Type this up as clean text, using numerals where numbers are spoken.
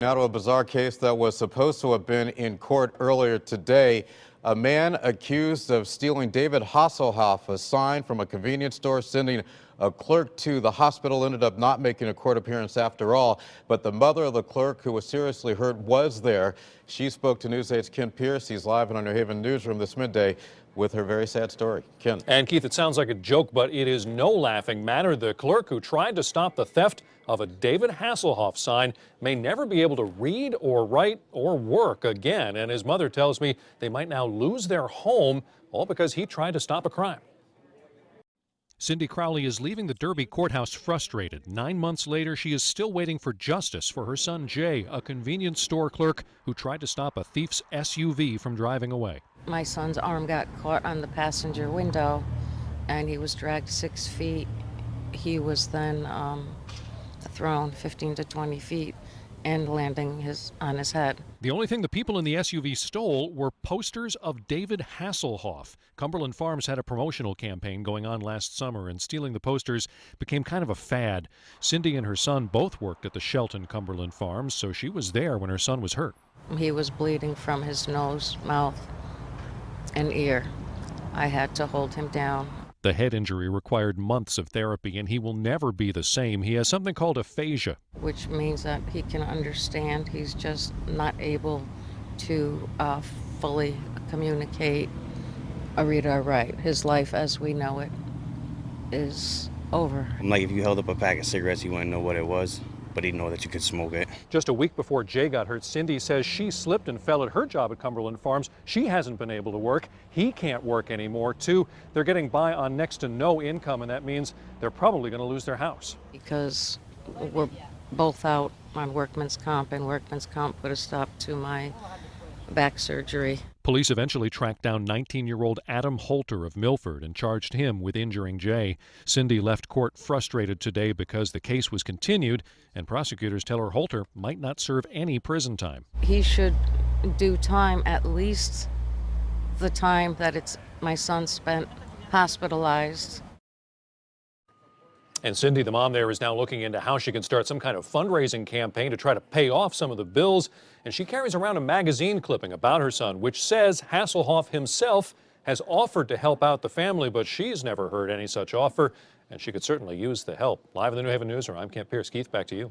Now to a bizarre case that was supposed to have been in court earlier today. A man accused of stealing David Hasselhoff a sign from a convenience store, sending a clerk to the hospital, ended up not making a court appearance after all. But the mother of the clerk, who was seriously hurt, was there. She spoke to News 8's Ken Pierce. He's live in our New Haven newsroom this midday with her very sad story. Ken. And Keith, it sounds like a joke, but it is no laughing matter. The clerk who tried to stop the theft of a David Hasselhoff sign may never be able to read or write or work again. And his mother tells me they might now lose their home, all because he tried to stop a crime. Cindy Crowley is leaving the Derby courthouse frustrated. 9 months later, she is still waiting for justice for her son Jay, a convenience store clerk who tried to stop a thief's SUV from driving away. My son's arm got caught on the passenger window and he was dragged 6 feet. He was then thrown 15 to 20 feet and landing on his head. The only thing the people in the SUV stole were posters of David Hasselhoff. Cumberland Farms had a promotional campaign going on last summer, and stealing the posters became kind of a fad. Cindy and her son both worked at the Shelton Cumberland Farms, so she was there when her son was hurt. He was bleeding from his nose, mouth, and ear. I had to hold him down. The head injury required months of therapy, and he will never be the same. He has something called aphasia, which means that he can understand. He's just not able to fully communicate or read or write. His life as we know it is over. Like if you held up a pack of cigarettes, you wouldn't know what it was, but he'd know that you could smoke it. Just a week before Jay got hurt, Cindy says she slipped and fell at her job at Cumberland Farms. She hasn't been able to work. He can't work anymore, too. They're getting by on next to no income, and that means they're probably going to lose their house. Because we're both out on workman's comp, and workman's comp put a stop to my back surgery. Police eventually tracked down 19-year-old Adam Holter of Milford and charged him with injuring Jay. Cindy left court frustrated today because the case was continued, and prosecutors tell her Holter might not serve any prison time. He should do time, at least the time that my son spent hospitalized. And Cindy, the mom there, is now looking into how she can start some kind of fundraising campaign to try to pay off some of the bills. And she carries around a magazine clipping about her son, which says Hasselhoff himself has offered to help out the family, but she's never heard any such offer, and she could certainly use the help. Live in the New Haven newsroom, I'm Ken Pierce. Keith, back to you.